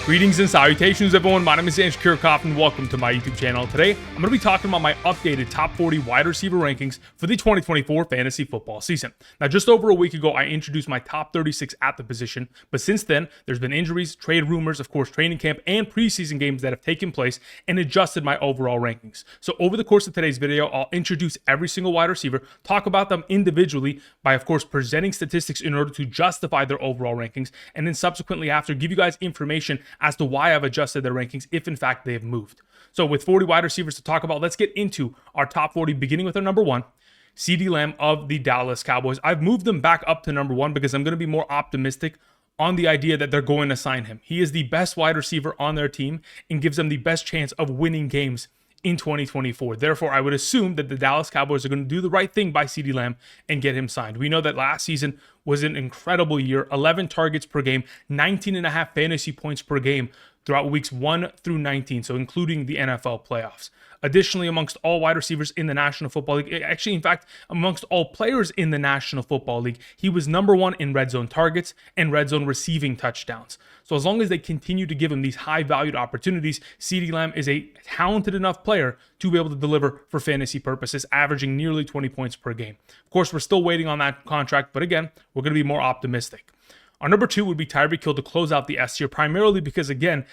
Greetings and salutations, everyone. My name is Kiorkof, and welcome to my YouTube channel. Today, I'm going to be talking about my updated top 40 wide receiver rankings for the 2024 fantasy football season. Now, just over a week ago, I introduced my top 36 at the position, but since then, there's been injuries, trade rumors, of course, training camp, and preseason games that have taken place and adjusted my overall rankings. So over the course of today's video, I'll introduce every single wide receiver, talk about them individually by, of course, presenting statistics in order to justify their overall rankings, and then subsequently after, give you guys information as to why I've adjusted their rankings if in fact they have moved. So with 40 wide receivers to talk about, let's get into our top 40, beginning with our number one, CeeDee Lamb of the Dallas Cowboys. I've moved them back up to number one because I'm going to be more optimistic on the idea that they're going to sign him. He is the best wide receiver on their team and gives them the best chance of winning games in 2024. Therefore, I would assume that the Dallas Cowboys are going to do the right thing by CeeDee Lamb and get him signed. We know that last season was an incredible year, 11 targets per game, 19.5 fantasy points per game throughout weeks 1 through 19, so including the NFL playoffs. Additionally, amongst all wide receivers in the National Football League, actually, in fact, amongst all players in the National Football League, he was number one in red zone targets and red zone receiving touchdowns. So as long as they continue to give him these high-valued opportunities, CeeDee Lamb is a talented enough player to be able to deliver for fantasy purposes, averaging nearly 20 points per game. Of course, we're still waiting on that contract, but again, we're going to be more optimistic. Our number two would be Tyreek Hill to close out the S tier, primarily because, again,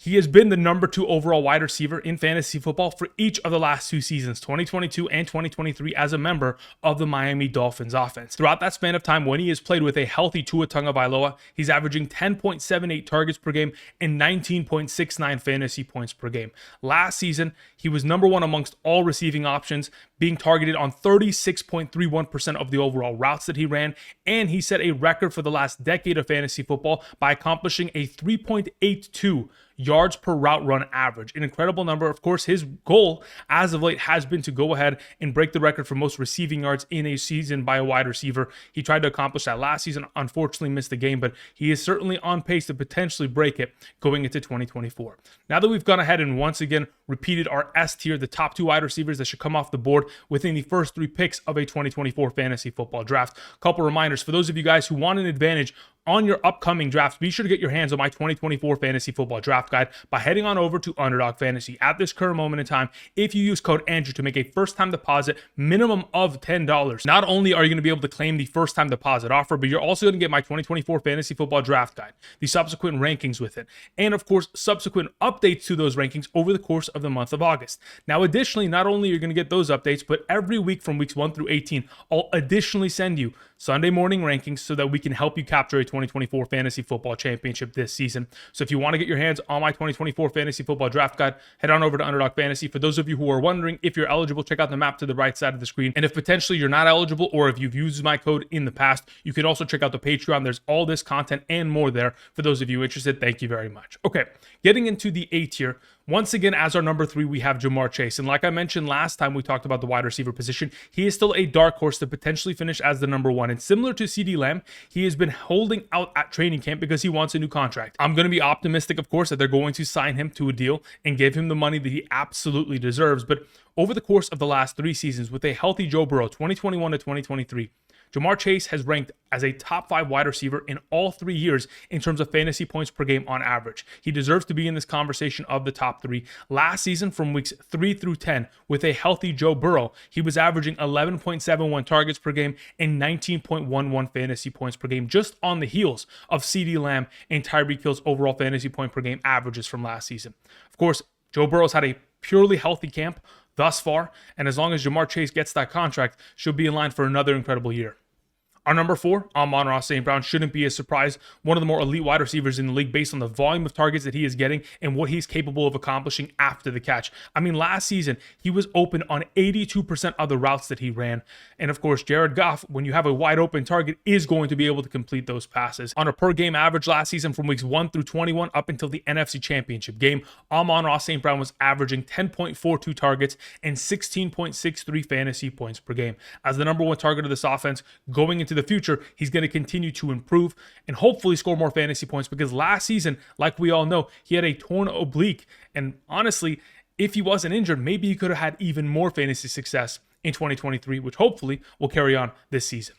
he has been the number two overall wide receiver in fantasy football for each of the last two seasons, 2022 and 2023, as a member of the Miami Dolphins offense. Throughout that span of time, when he has played with a healthy Tua Tagovailoa, he's averaging 10.78 targets per game and 19.69 fantasy points per game. Last season, he was number one amongst all receiving options, being targeted on 36.31% of the overall routes that he ran, and he set a record for the last decade of fantasy football by accomplishing a 3.82 yards per route run average. An incredible number. Of course, his goal as of late has been to go ahead and break the record for most receiving yards in a season by a wide receiver. He tried to accomplish that last season, unfortunately missed the game, but he is certainly on pace to potentially break it going into 2024. Now that we've gone ahead and once again repeated our S tier, the top two wide receivers that should come off the board within the first three picks of a 2024 fantasy football draft. A couple reminders for those of you guys who want an advantage on your upcoming drafts, be sure to get your hands on my 2024 fantasy football draft guide by heading on over to Underdog Fantasy. At this current moment in time, if you use code Andrew to make a first-time deposit minimum of $10, not only are you going to be able to claim the first-time deposit offer, but you're also going to get my 2024 fantasy football draft guide, the subsequent rankings with it, and of course, subsequent updates to those rankings over the course of the month of August. Now, additionally, not only are you going to get those updates, but every week from weeks 1 through 18, I'll additionally send you Sunday morning rankings so that we can help you capture a 2024 fantasy football championship this season. So if you want to get your hands on my 2024 fantasy football draft guide, head on over to Underdog Fantasy. For those of you who are wondering if you're eligible, check out the map to the right side of the screen. And if potentially you're not eligible, or if you've used my code in the past, you can also check out the Patreon. There's all this content and more there for those of you interested. Thank you very much. Okay, getting into the A tier. Once again, as our number three, we have Ja'Marr Chase. And like I mentioned last time we talked about the wide receiver position, he is still a dark horse to potentially finish as the number one. And similar to CeeDee Lamb, he has been holding out at training camp because he wants a new contract. I'm going to be optimistic, of course, that they're going to sign him to a deal and give him the money that he absolutely deserves. But over the course of the last three seasons, with a healthy Joe Burrow, 2021 to 2023, Ja'Marr Chase has ranked as a top 5 wide receiver in all 3 years in terms of fantasy points per game on average. He deserves to be in this conversation of the top 3. Last season, from weeks 3 through 10, with a healthy Joe Burrow, he was averaging 11.71 targets per game and 19.11 fantasy points per game, just on the heels of CeeDee Lamb and Tyreek Hill's overall fantasy point per game averages from last season. Of course, Joe Burrow's had a purely healthy camp thus far, and as long as Ja'Marr Chase gets that contract, should be in line for another incredible year. Our number 4, Amon-Ra St. Brown, shouldn't be a surprise. One of the more elite wide receivers in the league based on the volume of targets that he is getting and what he's capable of accomplishing after the catch. I mean, last season, he was open on 82% of the routes that he ran. And of course, Jared Goff, when you have a wide open target, is going to be able to complete those passes. On a per game average last season from weeks 1 through 21 up until the NFC Championship game, Amon-Ra St. Brown was averaging 10.42 targets and 16.63 fantasy points per game. As the number one target of this offense going into the future, he's going to continue to improve and hopefully score more fantasy points, because last season, like we all know, he had a torn oblique, and honestly, if he wasn't injured, maybe he could have had even more fantasy success in 2023, which hopefully will carry on this season.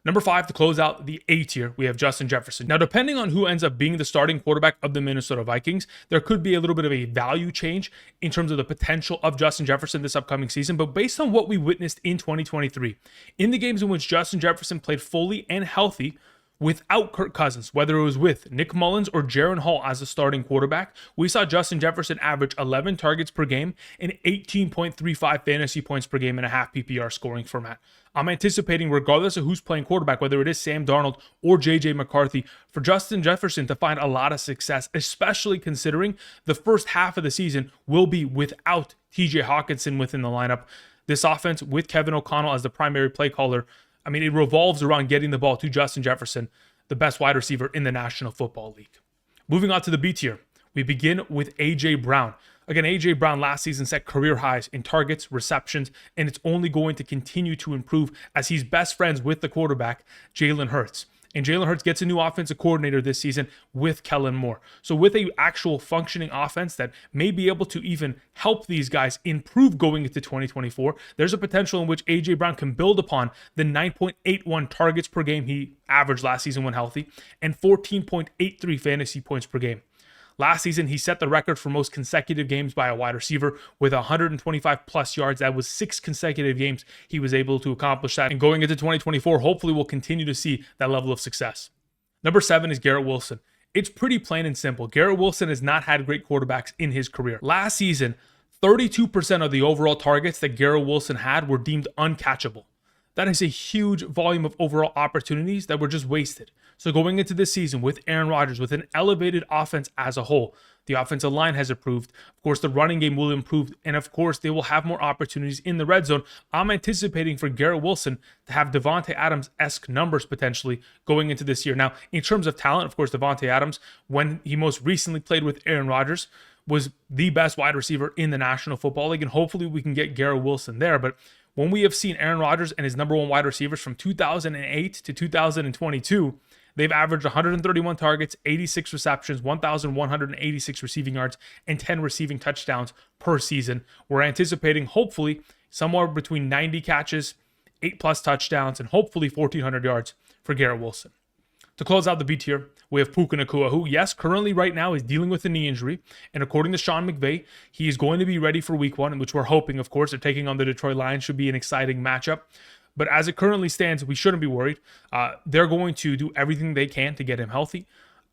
Number 5, to close out the A tier, we have Justin Jefferson. Now, depending on who ends up being the starting quarterback of the Minnesota Vikings, there could be a little bit of a value change in terms of the potential of Justin Jefferson this upcoming season. But based on what we witnessed in 2023, in the games in which Justin Jefferson played fully and healthy, without Kirk Cousins, whether it was with Nick Mullins or Jaren Hall as a starting quarterback, we saw Justin Jefferson average 11 targets per game and 18.35 fantasy points per game in a half PPR scoring format. I'm anticipating, regardless of who's playing quarterback, whether it is Sam Darnold or JJ McCarthy, for Justin Jefferson to find a lot of success, especially considering the first half of the season will be without TJ Hawkinson within the lineup. This offense with Kevin O'Connell as the primary play caller, I mean, it revolves around getting the ball to Justin Jefferson, the best wide receiver in the National Football League. Moving on to the B tier, we begin with A.J. Brown. Again, A.J. Brown last season set career highs in targets, receptions, and it's only going to continue to improve as he's best friends with the quarterback, Jalen Hurts. And Jalen Hurts gets a new offensive coordinator this season with Kellen Moore. So with a actual functioning offense that may be able to even help these guys improve going into 2024, there's a potential in which A.J. Brown can build upon the 9.81 targets per game he averaged last season when healthy and 14.83 fantasy points per game. Last season, he set the record for most consecutive games by a wide receiver with 125 plus yards. That was 6 consecutive games he was able to accomplish that. And going into 2024, hopefully we'll continue to see that level of success. Number 7 is Garrett Wilson. It's pretty plain and simple. Garrett Wilson has not had great quarterbacks in his career. Last season, 32% of the overall targets that Garrett Wilson had were deemed uncatchable. That is a huge volume of overall opportunities that were just wasted. So going into this season with Aaron Rodgers, with an elevated offense as a whole, the offensive line has improved. Of course, the running game will improve. And of course, they will have more opportunities in the red zone. I'm anticipating for Garrett Wilson to have Davante Adams-esque numbers potentially going into this year. Now, in terms of talent, of course, Davante Adams, when he most recently played with Aaron Rodgers, was the best wide receiver in the National Football League. And hopefully we can get Garrett Wilson there. But when we have seen Aaron Rodgers and his number one wide receivers from 2008 to 2022, they've averaged 131 targets, 86 receptions, 1,186 receiving yards, and 10 receiving touchdowns per season. We're anticipating, hopefully, somewhere between 90 catches, 8+ touchdowns, and hopefully 1,400 yards for Garrett Wilson. To close out the B tier, we have Puka Nacua, who, yes, currently right now is dealing with a knee injury. And according to Sean McVay, he is going to be ready for week 1, which we're hoping, of course, they're taking on the Detroit Lions. Should be an exciting matchup. But as it currently stands, we shouldn't be worried. They're going to do everything they can to get him healthy.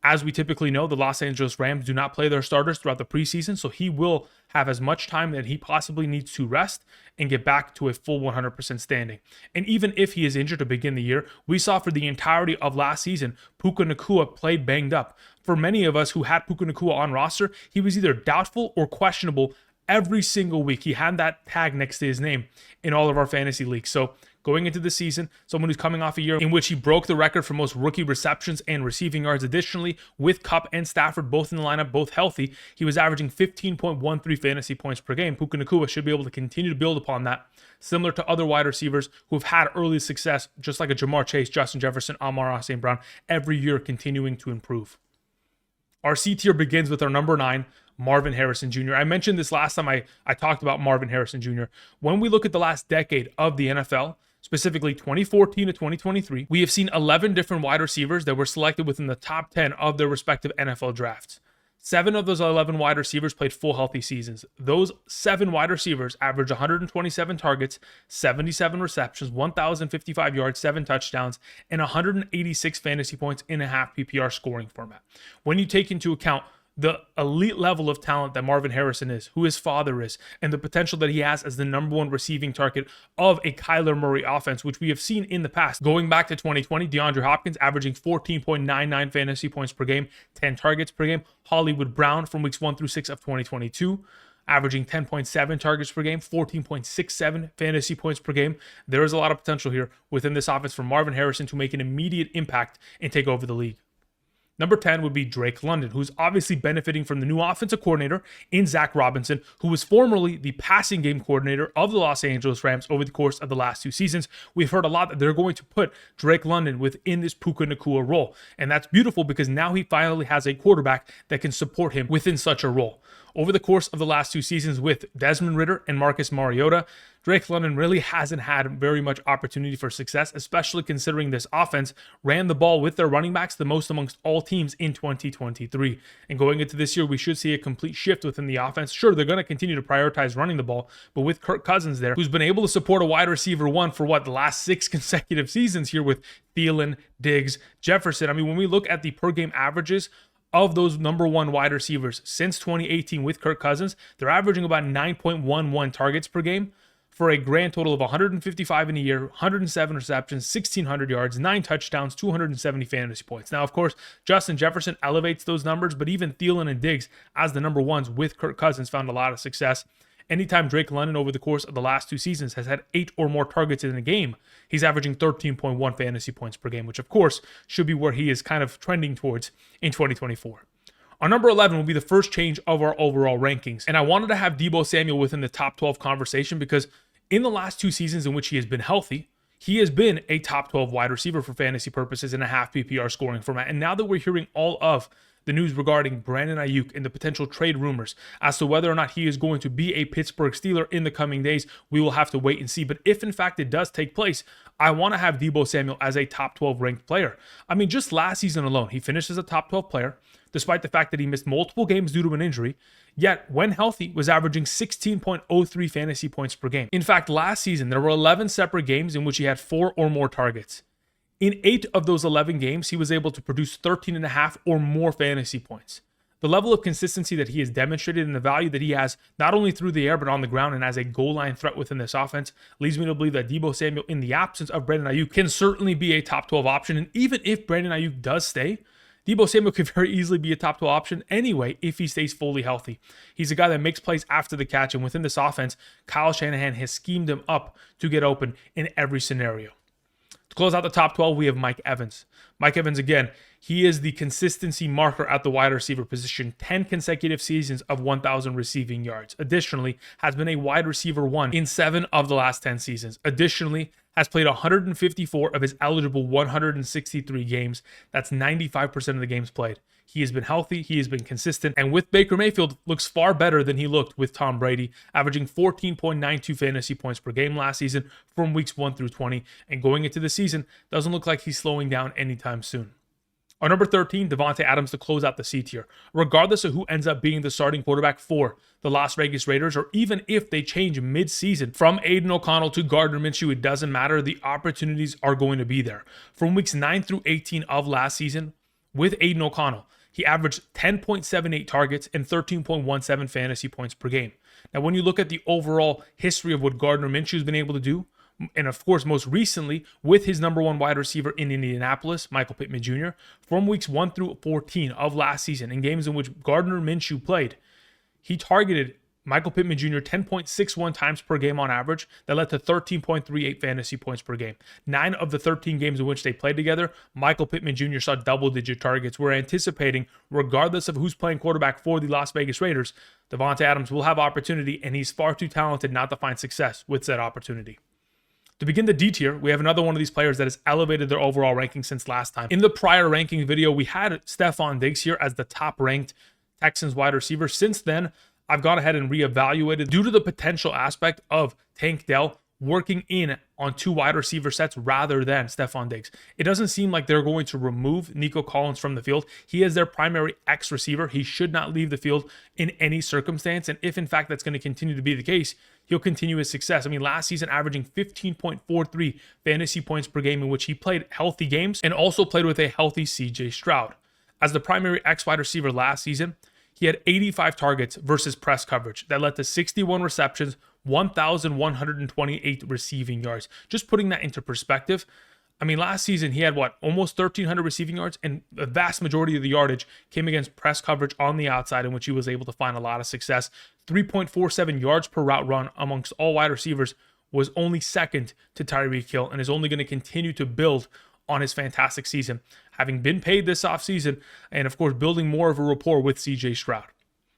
As we typically know, the Los Angeles Rams do not play their starters throughout the preseason, so he will have as much time that he possibly needs to rest and get back to a full 100% standing. And even if he is injured to begin the year, we saw for the entirety of last season, Puka Nacua played banged up. For many of us who had Puka Nacua on roster, he was either doubtful or questionable every single week. He had that tag next to his name in all of our fantasy leagues. So going into the season, someone who's coming off a year in which he broke the record for most rookie receptions and receiving yards. Additionally, with Kupp and Stafford both in the lineup, both healthy, he was averaging 15.13 fantasy points per game. Puka Nacua should be able to continue to build upon that, similar to other wide receivers who have had early success, just like a Jamar Chase, Justin Jefferson, Amon-Ra St. Brown, every year continuing to improve. Our C tier begins with our number 9, Marvin Harrison Jr. I mentioned this last time I talked about Marvin Harrison Jr. When we look at the last decade of the NFL, specifically 2014 to 2023, we have seen 11 different wide receivers that were selected within the top 10 of their respective NFL drafts. 7 of those 11 wide receivers played full healthy seasons. Those 7 wide receivers averaged 127 targets, 77 receptions, 1,055 yards, 7 touchdowns, and 186 fantasy points in a half PPR scoring format. When you take into account the elite level of talent that Marvin Harrison is, who his father is, and the potential that he has as the number 1 receiving target of a Kyler Murray offense, which we have seen in the past. Going back to 2020, DeAndre Hopkins averaging 14.99 fantasy points per game, 10 targets per game. Hollywood Brown from weeks 1 through 6 of 2022, averaging 10.7 targets per game, 14.67 fantasy points per game. There is a lot of potential here within this offense for Marvin Harrison to make an immediate impact and take over the league. Number 10 would be Drake London, who's obviously benefiting from the new offensive coordinator in Zach Robinson, who was formerly the passing game coordinator of the Los Angeles Rams over the course of the last 2 seasons. We've heard a lot that they're going to put Drake London within this Puka Nacua role. And that's beautiful because now he finally has a quarterback that can support him within such a role. Over the course of the last 2 seasons with Desmond Ridder and Marcus Mariota, Drake London really hasn't had very much opportunity for success, especially considering this offense ran the ball with their running backs the most amongst all teams in 2023. And going into this year, we should see a complete shift within the offense. Sure, they're going to continue to prioritize running the ball, but with Kirk Cousins there, who's been able to support a wide receiver one for the last 6 consecutive seasons here with Thielen, Diggs, Jefferson. I mean, when we look at the per game averages of those number 1 wide receivers since 2018 with Kirk Cousins, they're averaging about 9.11 targets per game for a grand total of 155 in a year, 107 receptions, 1,600 yards, 9 touchdowns, 270 fantasy points. Now, of course, Justin Jefferson elevates those numbers, but even Thielen and Diggs as the number 1s with Kirk Cousins found a lot of success. Anytime Drake London over the course of the last 2 seasons has had 8 or more targets in a game, he's averaging 13.1 fantasy points per game, which of course should be where he is kind of trending towards in 2024. Our number 11 will be the first change of our overall rankings. And I wanted to have Deebo Samuel within the top 12 conversation because in the last 2 seasons in which he has been healthy, he has been a top 12 wide receiver for fantasy purposes in a half PPR scoring format. And now that we're hearing all of the news regarding Brandon Aiyuk and the potential trade rumors as to whether or not he is going to be a Pittsburgh Steeler in the coming days, we will have to wait and see. But if in fact it does take place, I want to have Deebo Samuel as a top 12 ranked player. I mean, just last season alone, he finished as a top 12 player, despite the fact that he missed multiple games due to an injury, yet when healthy was averaging 16.03 fantasy points per game. In fact, last season, there were 11 separate games in which he had 4 or more targets. In 8 of those 11 games, he was able to produce 13.5 or more fantasy points. The level of consistency that he has demonstrated and the value that he has, not only through the air, but on the ground and as a goal line threat within this offense, leads me to believe that Deebo Samuel, in the absence of Brandon Aiyuk, can certainly be a top 12 option. And even if Brandon Aiyuk does stay, Deebo Samuel could very easily be a top 12 option anyway if he stays fully healthy. He's a guy that makes plays after the catch, and within this offense, Kyle Shanahan has schemed him up to get open in every scenario. To close out the top 12, we have Mike Evans. Mike Evans, again, he is the consistency marker at the wide receiver position, 10 consecutive seasons of 1,000 receiving yards. Additionally, has been a wide receiver 1 in 7 of the last 10 seasons. Additionally, has played 154 of his eligible 163 games. That's 95% of the games played. He has been healthy, he has been consistent, and with Baker Mayfield, looks far better than he looked with Tom Brady, averaging 14.92 fantasy points per game last season from weeks 1 through 20, and going into the season, doesn't look like he's slowing down anytime soon. Our number 13, Davante Adams, to close out the C tier. Regardless of who ends up being the starting quarterback for the Las Vegas Raiders, or even if they change mid-season from Aiden O'Connell to Gardner Minshew, it doesn't matter. The opportunities are going to be there. From weeks 9 through 18 of last season, with Aiden O'Connell, he averaged 10.78 targets and 13.17 fantasy points per game. Now, when you look at the overall history of what Gardner Minshew has been able to do, and of course, most recently, with his number 1 wide receiver in Indianapolis, Michael Pittman Jr., from weeks 1 through 14 of last season, in games in which Gardner Minshew played, he targeted Michael Pittman Jr. 10.61 times per game on average. That led to 13.38 fantasy points per game. 9 of the 13 games in which they played together, Michael Pittman Jr. saw double-digit targets. We're anticipating, regardless of who's playing quarterback for the Las Vegas Raiders, Davante Adams will have opportunity, and he's far too talented not to find success with that opportunity. To begin the D tier, we have another one of these players that has elevated their overall ranking since last time. In the prior ranking video, we had Stefon Diggs here as the top-ranked Texans wide receiver. Since then, I've gone ahead and reevaluated due to the potential aspect of Tank Dell working in on 2 wide receiver sets rather than Stefon Diggs. It doesn't seem like they're going to remove Nico Collins from the field. He is their primary X receiver. He should not leave the field in any circumstance. And if in fact that's going to continue to be the case, he'll continue his success. I mean, last season averaging 15.43 fantasy points per game in which he played healthy games and also played with a healthy CJ Stroud. As the primary X wide receiver last season, he had 85 targets versus press coverage. That led to 61 receptions, 1,128 receiving yards. Just putting that into perspective, I mean, last season he had almost 1,300 receiving yards, and the vast majority of the yardage came against press coverage on the outside, in which he was able to find a lot of success. 3.47 yards per route run amongst all wide receivers was only second to Tyreek Hill, and is only going to continue to build on his fantastic season, having been paid this offseason, and of course building more of a rapport with CJ Stroud.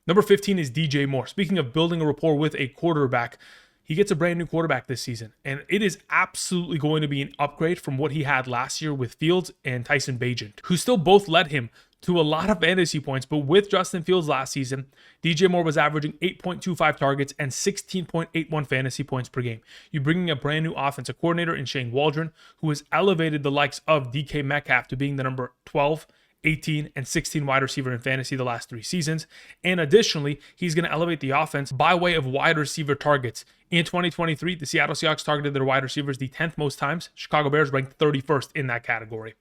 Number 15 is DJ Moore. Speaking of building a rapport with a quarterback, he gets a brand new quarterback this season, and it is absolutely going to be an upgrade from what he had last year with Fields and Tyson Bagent, who still both led him to a lot of fantasy points, but with Justin Fields last season, DJ Moore was averaging 8.25 targets and 16.81 fantasy points per game. You're bringing a brand new offensive coordinator in Shane Waldron, who has elevated the likes of DK Metcalf to being the number 12, 18, and 16 wide receiver in fantasy the last 3 seasons. And additionally, he's going to elevate the offense by way of wide receiver targets. In 2023, the Seattle Seahawks targeted their wide receivers the 10th most times. Chicago Bears ranked 31st in that category.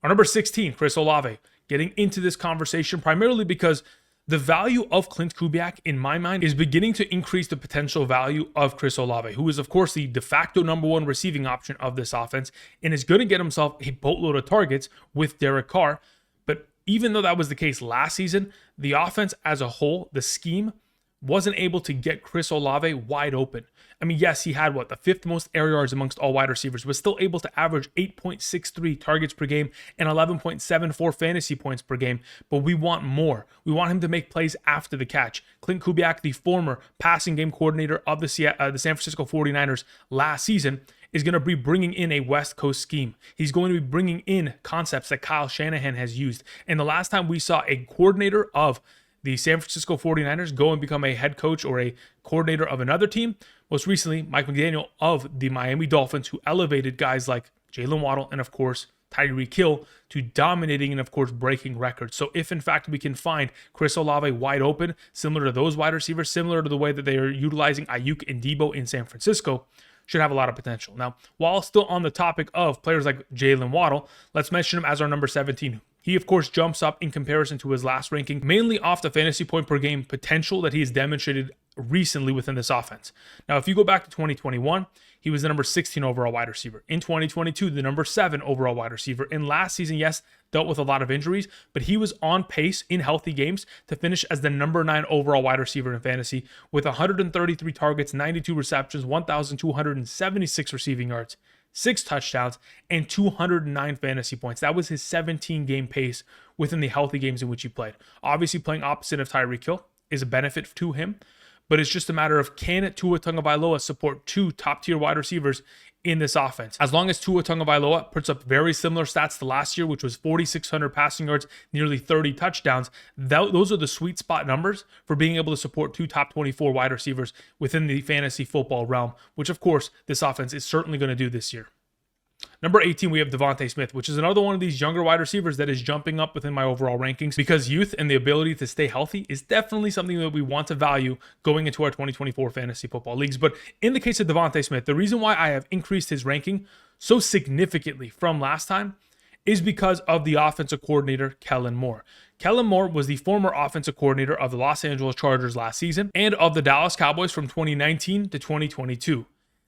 Our number 16, Chris Olave, getting into this conversation primarily because the value of Clint Kubiak, in my mind, is beginning to increase the potential value of Chris Olave, who is, of course, the de facto number 1 receiving option of this offense and is going to get himself a boatload of targets with Derek Carr. But even though that was the case last season, the offense as a whole, the scheme, wasn't able to get Chris Olave wide open. I mean, yes, he had the 5th most air yards amongst all wide receivers, but still able to average 8.63 targets per game and 11.74 fantasy points per game. But we want more. We want him to make plays after the catch. Clint Kubiak, the former passing game coordinator of the San Francisco 49ers last season, is going to be bringing in a West Coast scheme. He's going to be bringing in concepts that Kyle Shanahan has used. And the last time we saw a coordinator of the San Francisco 49ers go and become a head coach or a coordinator of another team, most recently, Mike McDaniel of the Miami Dolphins, who elevated guys like Jaylen Waddle and, of course, Tyreek Hill to dominating and, of course, breaking records. So if, in fact, we can find Chris Olave wide open, similar to those wide receivers, similar to the way that they are utilizing Aiyuk and Deebo in San Francisco, should have a lot of potential. Now, while still on the topic of players like Jaylen Waddle, let's mention him as our number 17. He, of course, jumps up in comparison to his last ranking, mainly off the fantasy point per game potential that he has demonstrated recently within this offense. Now, if you go back to 2021, he was the number 16 overall wide receiver. In 2022, the number 7 overall wide receiver. In last season, yes, dealt with a lot of injuries, but he was on pace in healthy games to finish as the number 9 overall wide receiver in fantasy with 133 targets, 92 receptions, 1,276 receiving yards, 6 touchdowns, and 209 fantasy points. That was his 17-game pace within the healthy games in which he played. Obviously, playing opposite of Tyreek Hill is a benefit to him, but it's just a matter of can Tua Tagovailoa support 2 top-tier wide receivers in this offense. As long as Tua Tagovailoa puts up very similar stats to last year, which was 4,600 passing yards, nearly 30 touchdowns, those are the sweet spot numbers for being able to support 2 top 24 wide receivers within the fantasy football realm, which, of course, this offense is certainly going to do this year. Number 18, we have DeVonta Smith, which is another one of these younger wide receivers that is jumping up within my overall rankings because youth and the ability to stay healthy is definitely something that we want to value going into our 2024 fantasy football leagues. But in the case of DeVonta Smith, the reason why I have increased his ranking so significantly from last time is because of the offensive coordinator, Kellen Moore. Kellen Moore was the former offensive coordinator of the Los Angeles Chargers last season and of the Dallas Cowboys from 2019 to 2022.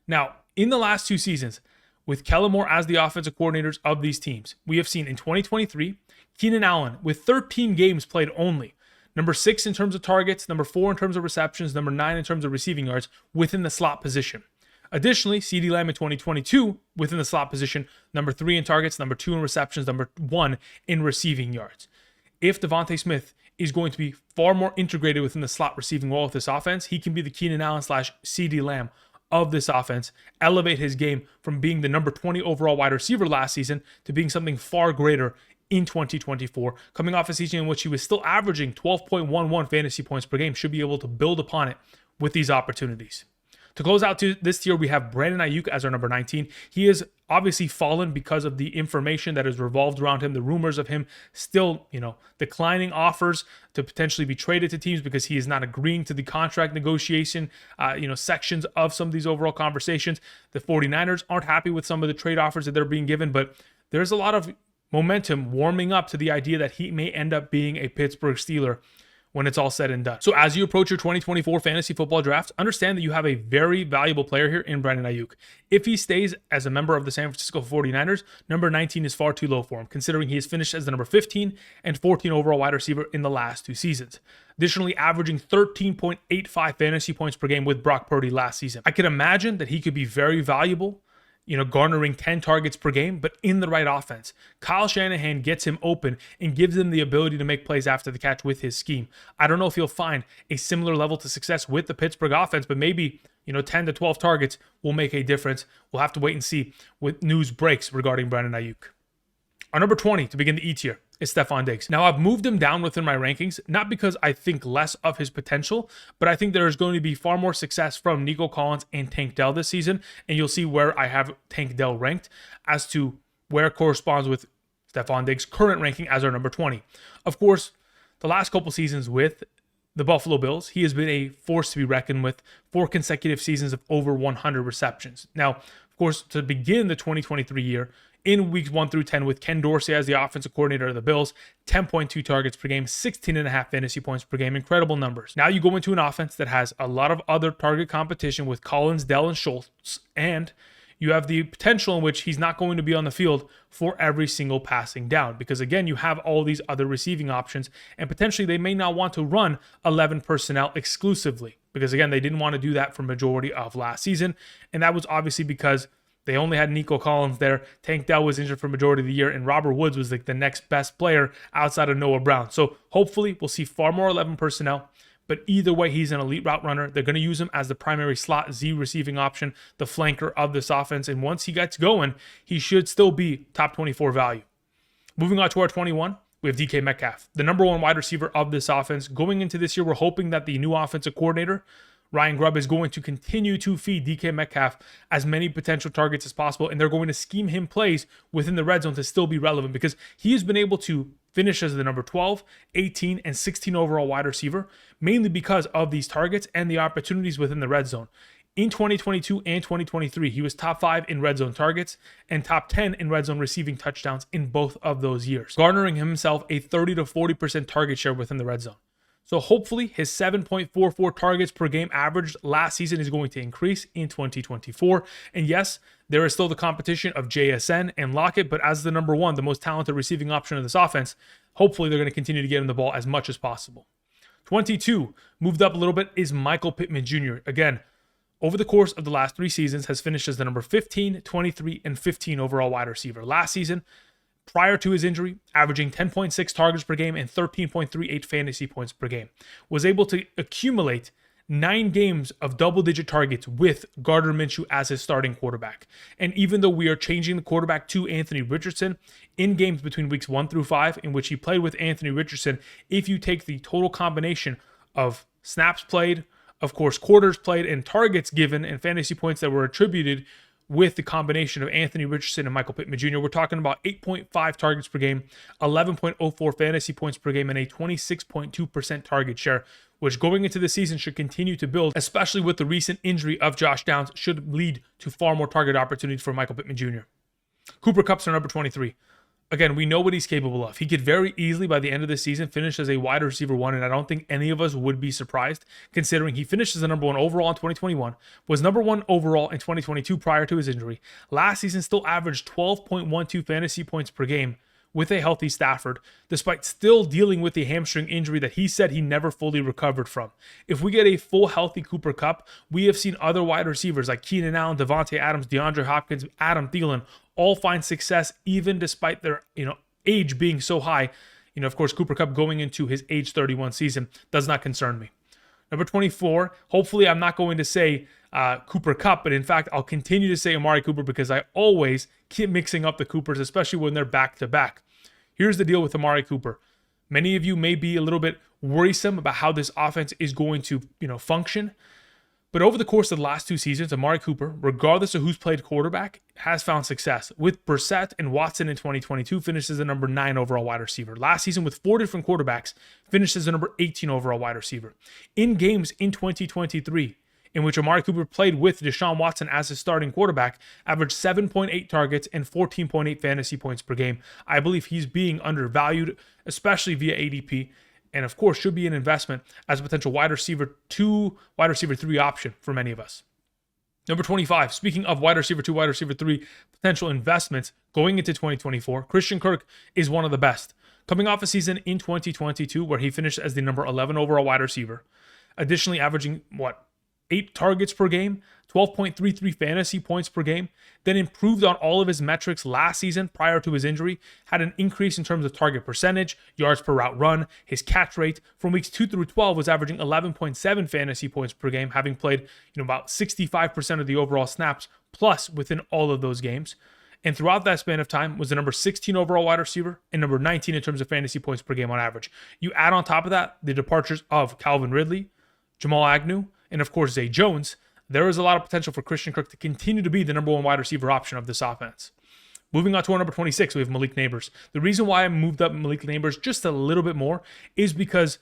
Now, in the last 2 seasons, with Kellen Moore as the offensive coordinators of these teams, we have seen in 2023, Keenan Allen with 13 games played only, number 6 in terms of targets, number 4 in terms of receptions, number 9 in terms of receiving yards within the slot position. Additionally, CeeDee Lamb in 2022 within the slot position, number 3 in targets, number 2 in receptions, number 1 in receiving yards. If DeVonta Smith is going to be far more integrated within the slot receiving role of this offense, he can be the Keenan Allen / CeeDee Lamb of this offense, elevate his game from being the number 20 overall wide receiver last season to being something far greater in 2024. Coming off a season in which he was still averaging 12.11 fantasy points per game, should be able to build upon it with these opportunities. To close out this tier, we have Brandon Aiyuk as our number 19. He has obviously fallen because of the information that has revolved around him, the rumors of him still, declining offers to potentially be traded to teams because he is not agreeing to the contract negotiation, sections of some of these overall conversations. The 49ers aren't happy with some of the trade offers that they're being given, but there's a lot of momentum warming up to the idea that he may end up being a Pittsburgh Steeler when it's all said and done. So as you approach your 2024 fantasy football draft, understand that you have a very valuable player here in Brandon Aiyuk. If he stays as a member of the San Francisco 49ers, number 19 is far too low for him, considering he has finished as the number 15 and 14 overall wide receiver in the last 2 seasons. Additionally, averaging 13.85 fantasy points per game with Brock Purdy last season. I can imagine that he could be very valuable, garnering 10 targets per game, but in the right offense. Kyle Shanahan gets him open and gives him the ability to make plays after the catch with his scheme. I don't know if he'll find a similar level to success with the Pittsburgh offense, but maybe, 10 to 12 targets will make a difference. We'll have to wait and see when news breaks regarding Brandon Aiyuk. Our number 20 to begin the E tier is Stefon Diggs. Now, I've moved him down within my rankings, not because I think less of his potential, but I think there is going to be far more success from Nico Collins and Tank Dell this season, and you'll see where I have Tank Dell ranked as to where it corresponds with Stefon Diggs' current ranking as our number 20. Of course, the last couple seasons with the Buffalo Bills, he has been a force to be reckoned with, 4 consecutive seasons of over 100 receptions. Now, of course, to begin the 2023 year, in weeks 1 through 10 with Ken Dorsey as the offensive coordinator of the Bills, 10.2 targets per game, 16.5 fantasy points per game, incredible numbers. Now you go into an offense that has a lot of other target competition with Collins, Dell, and Schultz, and you have the potential in which he's not going to be on the field for every single passing down because, again, you have all these other receiving options, and potentially they may not want to run 11 personnel exclusively because, again, they didn't want to do that for majority of last season, and that was obviously because they only had Nico Collins there. Tank Dell was injured for majority of the year, and Robert Woods was like the next best player outside of Noah Brown. So hopefully we'll see far more 11 personnel. But either way, he's an elite route runner. They're going to use him as the primary slot Z receiving option, the flanker of this offense. And once he gets going, he should still be top 24 value. Moving on to our 21, we have DK Metcalf, the number 1 wide receiver of this offense. Going into this year, we're hoping that the new offensive coordinator, Ryan Grubb, is going to continue to feed DK Metcalf as many potential targets as possible, and they're going to scheme him plays within the red zone to still be relevant because he has been able to finish as the number 12, 18, and 16 overall wide receiver, mainly because of these targets and the opportunities within the red zone. In 2022 and 2023, he was top 5 in red zone targets and top 10 in red zone receiving touchdowns in both of those years, garnering himself a 30 to 40% target share within the red zone. So hopefully his 7.44 targets per game average last season is going to increase in 2024. And yes, there is still the competition of JSN and Lockett, but as the number 1, the most talented receiving option of this offense, hopefully they're going to continue to get him the ball as much as possible. 22, moved up a little bit, is Michael Pittman Jr. Again, over the course of the last 3 seasons, has finished as the number 15, 23, and 15 overall wide receiver. Last season, prior to his injury, averaging 10.6 targets per game and 13.38 fantasy points per game, was able to accumulate 9 games of double-digit targets with Gardner Minshew as his starting quarterback. And even though we are changing the quarterback to Anthony Richardson, in games between weeks 1 through 5, in which he played with Anthony Richardson, if you take the total combination of snaps played, of course, quarters played, and targets given, and fantasy points that were attributed with the combination of Anthony Richardson and Michael Pittman Jr., we're talking about 8.5 targets per game, 11.04 fantasy points per game, and a 26.2% target share, which going into the season should continue to build, especially with the recent injury of Josh Downs, should lead to far more target opportunities for Michael Pittman Jr. Cooper Kupp's our number 23. Again, we know what he's capable of. He could very easily, by the end of the season, finish as a wide receiver 1, and I don't think any of us would be surprised, considering he finished as the number 1 overall in 2021, was number 1 overall in 2022 prior to his injury. Last season still averaged 12.12 fantasy points per game with a healthy Stafford, despite still dealing with the hamstring injury that he said he never fully recovered from. If we get a full healthy Cooper Kupp, we have seen other wide receivers like Keenan Allen, Davante Adams, DeAndre Hopkins, Adam Thielen all find success even despite their age being so high. Of course, Cooper Kupp going into his age 31 season does not concern me. Number 24, hopefully I'm not going to say Cooper Kupp, but in fact, I'll continue to say Amari Cooper because I always keep mixing up the Coopers, especially when they're back-to-back. Here's the deal with Amari Cooper. Many of you may be a little bit worrisome about how this offense is going to, function. But over the course of the last 2 seasons, Amari Cooper, regardless of who's played quarterback, has found success. With Brissett and Watson in 2022, finishes the number 9 overall wide receiver. Last season, with 4 different quarterbacks, finishes the number 18 overall wide receiver. In games in 2023, in which Amari Cooper played with Deshaun Watson as his starting quarterback, averaged 7.8 targets and 14.8 fantasy points per game. I believe he's being undervalued, especially via ADP, and of course should be an investment as a potential wide receiver 2, wide receiver 3 option for many of us. Number 25, speaking of wide receiver 2, wide receiver 3 potential investments going into 2024, Christian Kirk is one of the best. Coming off a season in 2022 where he finished as the number 11 overall wide receiver, additionally averaging 8 targets per game, 12.33 fantasy points per game, then improved on all of his metrics last season prior to his injury, had an increase in terms of target percentage, yards per route run, his catch rate from weeks 2 through 12 was averaging 11.7 fantasy points per game, having played about 65% of the overall snaps plus within all of those games. and throughout that span of time was the number 16 overall wide receiver and number 19 in terms of fantasy points per game on average. You add on top of that the departures of Calvin Ridley, Jamal Agnew, and of course Zay Jones, there is a lot of potential for Christian Kirk to continue to be the number one wide receiver option of this offense. Moving on to our number 26, we have Malik Nabers. The reason why I moved up Malik Nabers just a little bit more is because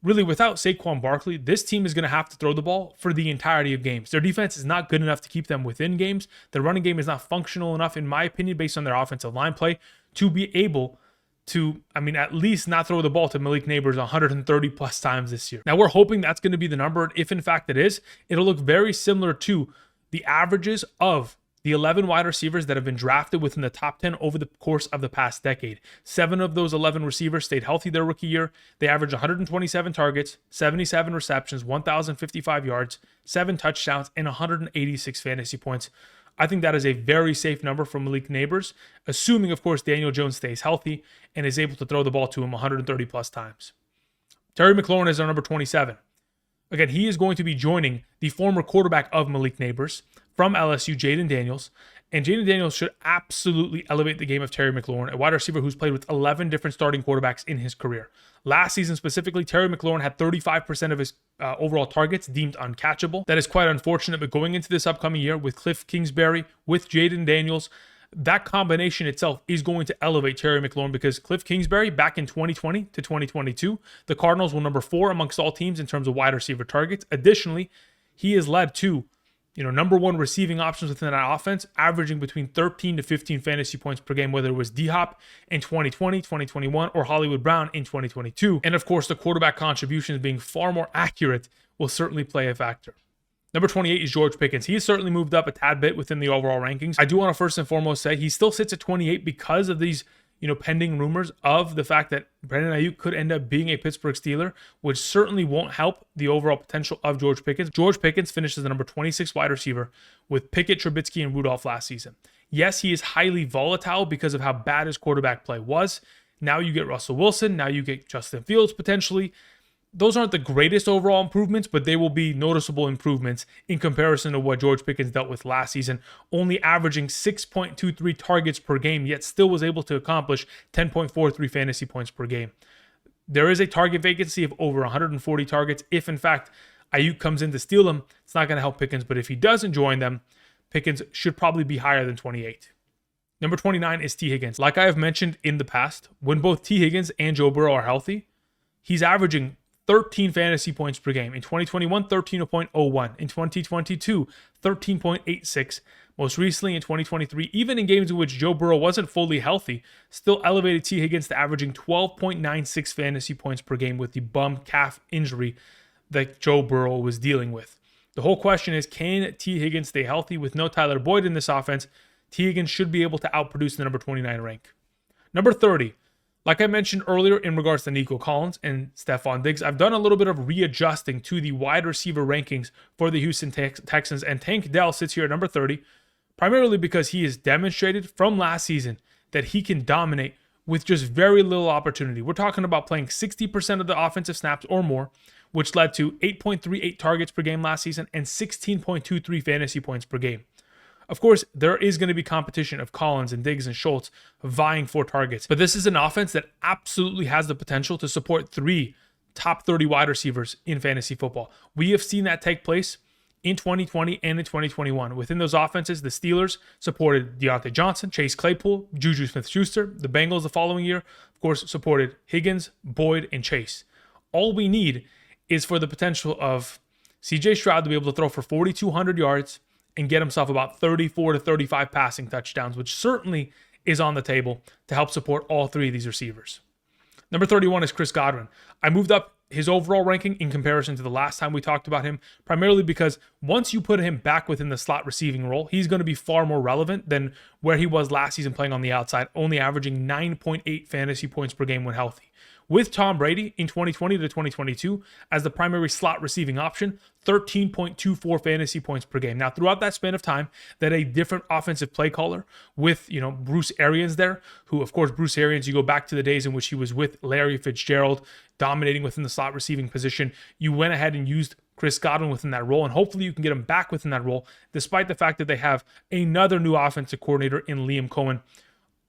really without Saquon Barkley, this team is going to have to throw the ball for the entirety of games. Their defense is not good enough to keep them within games. Their running game is not functional enough, in my opinion, based on their offensive line play, to be able to, at least not throw the ball to Malik Nabers 130 plus times this year. Now, we're hoping that's going to be the number. And if in fact it is, it'll look very similar to the averages of the 11 wide receivers that have been drafted within the top 10 over the course of the past decade. 7 of those 11 receivers stayed healthy their rookie year. They averaged 127 targets, 77 receptions, 1,055 yards, 7 touchdowns, and 186 fantasy points. I think that is a very safe number for Malik Nabers, assuming, of course, Daniel Jones stays healthy and is able to throw the ball to him 130 plus times. Terry McLaurin is our number 27. Again, he is going to be joining the former quarterback of Malik Nabers from LSU, Jayden Daniels. And Jayden Daniels should absolutely elevate the game of Terry McLaurin, a wide receiver who's played with 11 different starting quarterbacks in his career. Last season specifically, Terry McLaurin had 35% of his overall targets deemed uncatchable. That is quite unfortunate, but going into this upcoming year with Cliff Kingsbury, with Jayden Daniels, that combination itself is going to elevate Terry McLaurin because Cliff Kingsbury, back in 2020 to 2022, the Cardinals were number 4 amongst all teams in terms of wide receiver targets. Additionally, he has led to number 1 receiving options within that offense, averaging between 13 to 15 fantasy points per game, whether it was D-Hop in 2020, 2021, or Hollywood Brown in 2022. And of course, the quarterback contributions being far more accurate will certainly play a factor. Number 28 is George Pickens. He has certainly moved up a tad bit within the overall rankings. I do want to first and foremost say he still sits at 28 because of these pending rumors of the fact that Brandon Aiyuk could end up being a Pittsburgh Steeler, which certainly won't help the overall potential of George Pickens. George Pickens finishes the number 26 wide receiver with Pickett, Trubisky, and Rudolph last season. Yes, he is highly volatile because of how bad his quarterback play was. Now you get Russell Wilson. Now you get Justin Fields potentially. Those aren't the greatest overall improvements, but they will be noticeable improvements in comparison to what George Pickens dealt with last season, only averaging 6.23 targets per game, yet still was able to accomplish 10.43 fantasy points per game. There is a target vacancy of over 140 targets. If, in fact, Aiyuk comes in to steal them, it's not going to help Pickens, but if he doesn't join them, Pickens should probably be higher than 28. Number 29 is T. Higgins. Like I have mentioned in the past, when both T. Higgins and Joe Burrow are healthy, he's averaging 13 fantasy points per game. In 2021, 13.01. In 2022, 13.86. Most recently in 2023, even in games in which Joe Burrow wasn't fully healthy, still elevated T. Higgins to averaging 12.96 fantasy points per game with the bum calf injury that Joe Burrow was dealing with. The whole question is, can T. Higgins stay healthy? With no Tyler Boyd in this offense, T. Higgins should be able to outproduce the number 29 rank. Number 30. Like I mentioned earlier in regards to Nico Collins and Stefon Diggs, I've done a little bit of readjusting to the wide receiver rankings for the Houston Texans, and Tank Dell sits here at number 30, primarily because he has demonstrated from last season that he can dominate with just very little opportunity. We're talking about playing 60% of the offensive snaps or more, which led to 8.38 targets per game last season and 16.23 fantasy points per game. Of course, there is going to be competition of Collins and Diggs and Schultz vying for targets, but this is an offense that absolutely has the potential to support 3 top 30 wide receivers in fantasy football. We have seen that take place in 2020 and in 2021. Within those offenses, the Steelers supported Diontae Johnson, Chase Claypool, Juju Smith-Schuster. The Bengals the following year, of course, supported Higgins, Boyd, and Chase. All we need is for the potential of CJ Stroud to be able to throw for 4,200 yards and get himself about 34 to 35 passing touchdowns, which certainly is on the table to help support all 3 of these receivers. Number 31 is Chris Godwin. I moved up his overall ranking in comparison to the last time we talked about him, primarily because once you put him back within the slot receiving role, he's going to be far more relevant than where he was last season playing on the outside, only averaging 9.8 fantasy points per game when healthy. With Tom Brady in 2020 to 2022 as the primary slot receiving option, 13.24 fantasy points per game. Now, throughout that span of time, that a different offensive play caller with, Bruce Arians there, who, of course, Bruce Arians, you go back to the days in which he was with Larry Fitzgerald, dominating within the slot receiving position. You went ahead and used Chris Godwin within that role, and hopefully you can get him back within that role, despite the fact that they have another new offensive coordinator in Liam Cohen.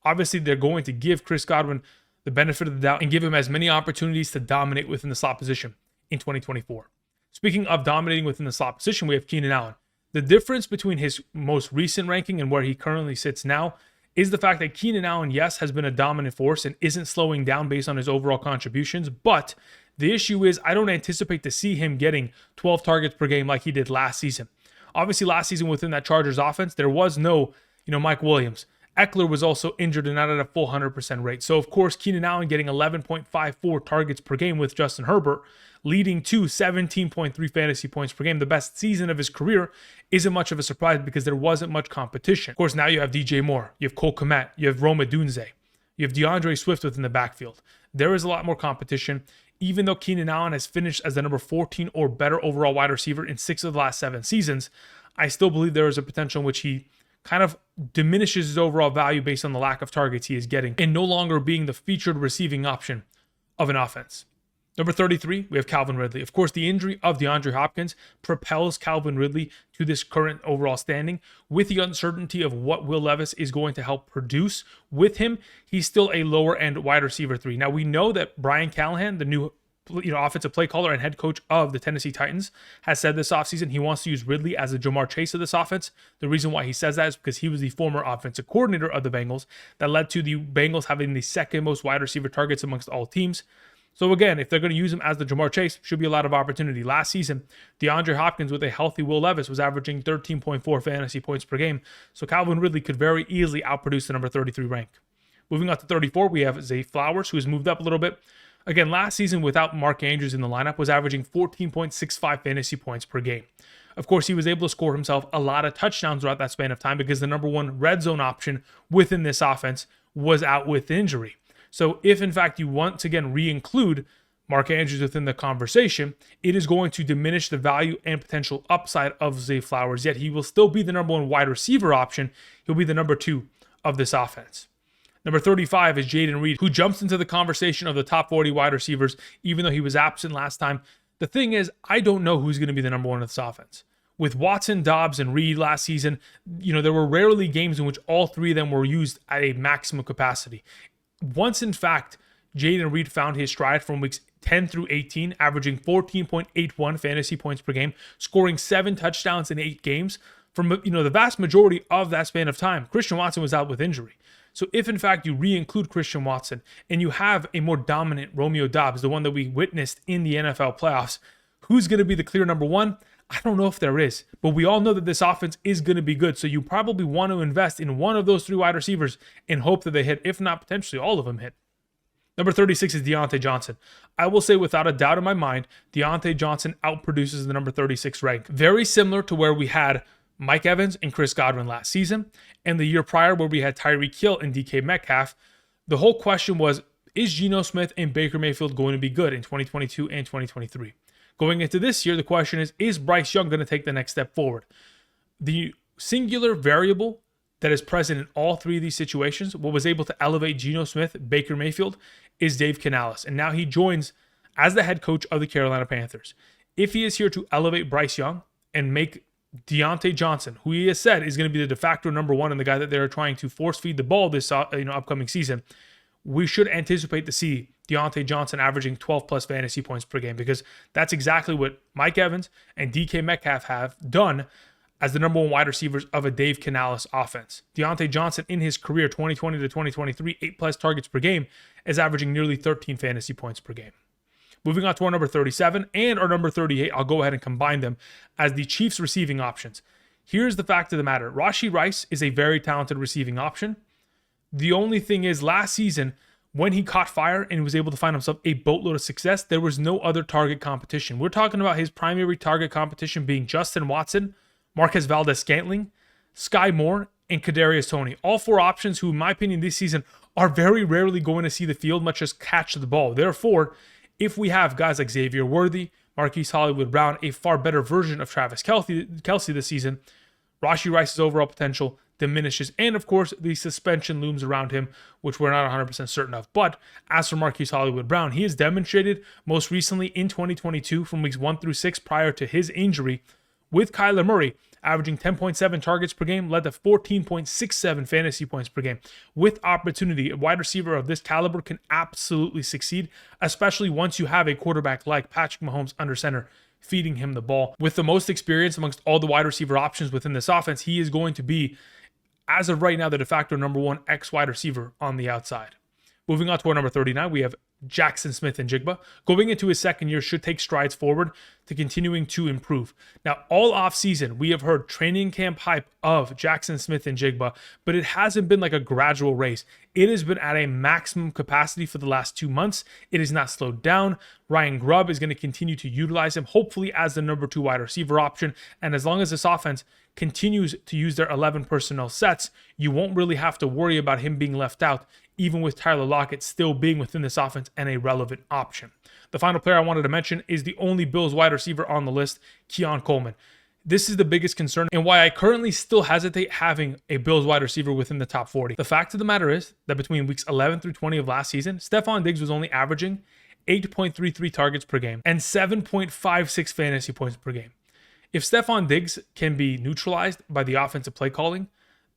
Obviously, they're going to give Chris Godwin the benefit of the doubt and give him as many opportunities to dominate within the slot position in 2024. Speaking of dominating within the slot position, we have Keenan Allen. The difference between his most recent ranking and where he currently sits now is the fact that Keenan Allen, yes, has been a dominant force and isn't slowing down based on his overall contributions, but the issue is I don't anticipate to see him getting 12 targets per game like he did last season. Obviously, last season within that Chargers offense, there was no, Mike Williams. Eckler was also injured and not at a full 100% rate. So, of course, Keenan Allen getting 11.54 targets per game with Justin Herbert, leading to 17.3 fantasy points per game, the best season of his career, isn't much of a surprise because there wasn't much competition. Of course, now you have DJ Moore, you have Cole Kmet, you have Rome Odunze, you have DeAndre Swift within the backfield. There is a lot more competition. Even though Keenan Allen has finished as the number 14 or better overall wide receiver in 6 of the last 7 seasons, I still believe there is a potential in which he kind of diminishes his overall value based on the lack of targets he is getting and no longer being the featured receiving option of an offense. Number 33, we have Calvin Ridley. Of course, the injury of DeAndre Hopkins propels Calvin Ridley to this current overall standing. With the uncertainty of what Will Levis is going to help produce with him, he's still a lower end wide receiver 3. Now, we know that Brian Callahan, the new offensive play caller and head coach of the Tennessee Titans, has said this offseason he wants to use Ridley as a Jamar Chase of this offense. The reason why he says that is because he was the former offensive coordinator of the Bengals. That led to the Bengals having the second most wide receiver targets amongst all teams. So again, if they're going to use him as the Jamar Chase, should be a lot of opportunity. Last season, DeAndre Hopkins with a healthy Will Levis was averaging 13.4 fantasy points per game. So Calvin Ridley could very easily outproduce the number 33 rank. Moving on to 34, we have Zay Flowers, who has moved up a little bit. Again, last season without Mark Andrews in the lineup was averaging 14.65 fantasy points per game. Of course, he was able to score himself a lot of touchdowns throughout that span of time because the number 1 red zone option within this offense was out with injury. So if in fact you want to again re-include Mark Andrews within the conversation, it is going to diminish the value and potential upside of Zay Flowers, yet he will still be the number 1 wide receiver option. He'll be the number 2 of this offense. Number 35 is Jayden Reed, who jumps into the conversation of the top 40 wide receivers, even though he was absent last time. The thing is, I don't know who's going to be the number 1 of this offense. With Watson, Dobbs, and Reed last season, there were rarely games in which all 3 of them were used at a maximum capacity. Once, in fact, Jayden Reed found his stride from weeks 10 through 18, averaging 14.81 fantasy points per game, scoring 7 touchdowns in 8 games. From the vast majority of that span of time, Christian Watson was out with injury. So if in fact you re-include Christian Watson and you have a more dominant Romeo Dobbs, the one that we witnessed in the NFL playoffs, who's going to be the clear number 1? I don't know if there is, but we all know that this offense is going to be good. So you probably want to invest in one of those 3 wide receivers and hope that they hit, if not potentially all of them hit. Number 36 is Diontae Johnson. I will say without a doubt in my mind, Diontae Johnson outproduces the number 36 rank. Very similar to where we had Mike Evans and Chris Godwin last season, and the year prior where we had Tyreek Hill and DK Metcalf. The whole question was, is Geno Smith and Baker Mayfield going to be good in 2022 and 2023? Going into this year, the question is Bryce Young going to take the next step forward? The singular variable that is present in all 3 of these situations, what was able to elevate Geno Smith, Baker Mayfield, is Dave Canales. And now he joins as the head coach of the Carolina Panthers. If he is here to elevate Bryce Young and make Diontae Johnson, who he has said is going to be the de facto number 1 and the guy that they're trying to force feed the ball this upcoming season, we should anticipate to see Diontae Johnson averaging 12 plus fantasy points per game because that's exactly what Mike Evans and DK Metcalf have done as the number 1 wide receivers of a Dave Canales offense. Diontae Johnson in his career 2020 to 2023, 8 plus targets per game, is averaging nearly 13 fantasy points per game. Moving on to our number 37 and our number 38, I'll go ahead and combine them as the Chiefs receiving options. Here's the fact of the matter. Rashee Rice is a very talented receiving option. The only thing is last season, when he caught fire and was able to find himself a boatload of success, there was no other target competition. We're talking about his primary target competition being Justin Watson, Marquez Valdes-Scantling, Sky Moore, and Kadarius Toney. All 4 options who, in my opinion, this season are very rarely going to see the field, much as catch the ball. Therefore, if we have guys like Xavier Worthy, Marquise Hollywood Brown, a far better version of Travis Kelce this season, Rashee Rice's overall potential diminishes. And of course, the suspension looms around him, which we're not 100% certain of. But as for Marquise Hollywood Brown, he has demonstrated most recently in 2022 from weeks 1 through 6 prior to his injury with Kyler Murray, averaging 10.7 targets per game, led to 14.67 fantasy points per game. With opportunity, a wide receiver of this caliber can absolutely succeed, especially once you have a quarterback like Patrick Mahomes under center, feeding him the ball. With the most experience amongst all the wide receiver options within this offense, he is going to be, as of right now, the de facto number 1 X wide receiver on the outside. Moving on to our number 39, we have Jaxon Smith-Njigba. Going into his second year, should take strides forward to continuing to improve. Now, all offseason, we have heard training camp hype of Jaxon Smith-Njigba, but it hasn't been like a gradual race. It has been at a maximum capacity for the last 2 months. It has not slowed down. Ryan Grubb is going to continue to utilize him, hopefully as the number 2 wide receiver option. And as long as this offense continues to use their 11 personnel sets, you won't really have to worry about him being left out, even with Tyler Lockett still being within this offense and a relevant option. The final player I wanted to mention is the only Bills wide receiver on the list, Keon Coleman. This is the biggest concern and why I currently still hesitate having a Bills wide receiver within the top 40. The fact of the matter is that between weeks 11 through 20 of last season, Stefon Diggs was only averaging 8.33 targets per game and 7.56 fantasy points per game. If Stefon Diggs can be neutralized by the offensive play calling,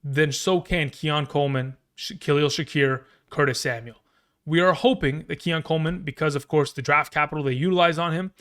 then so can Keon Coleman, Khalil Shakir, Curtis Samuel. We are hoping that Keon Coleman, because of course the draft capital they utilize on him,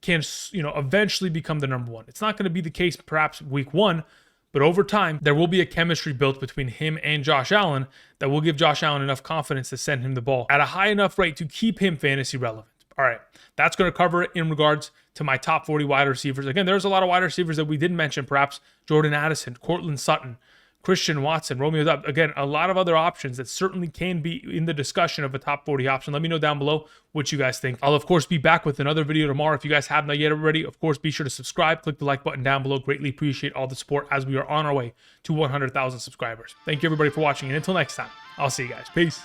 can eventually become the number 1. It's not going to be the case perhaps week 1, but over time there will be a chemistry built between him and Josh Allen that will give Josh Allen enough confidence to send him the ball at a high enough rate to keep him fantasy relevant. All right, that's going to cover it in regards to my top 40 wide receivers. Again, there's a lot of wide receivers that we didn't mention, perhaps Jordan Addison, Cortland Sutton, Christian Watson, Romeo Doubs. Again, a lot of other options that certainly can be in the discussion of a top 40 option. Let me know down below what you guys think. I'll, of course, be back with another video tomorrow. If you guys have not yet already, of course, be sure to subscribe. Click the like button down below. Greatly appreciate all the support as we are on our way to 100,000 subscribers. Thank you, everybody, for watching. And until next time, I'll see you guys. Peace.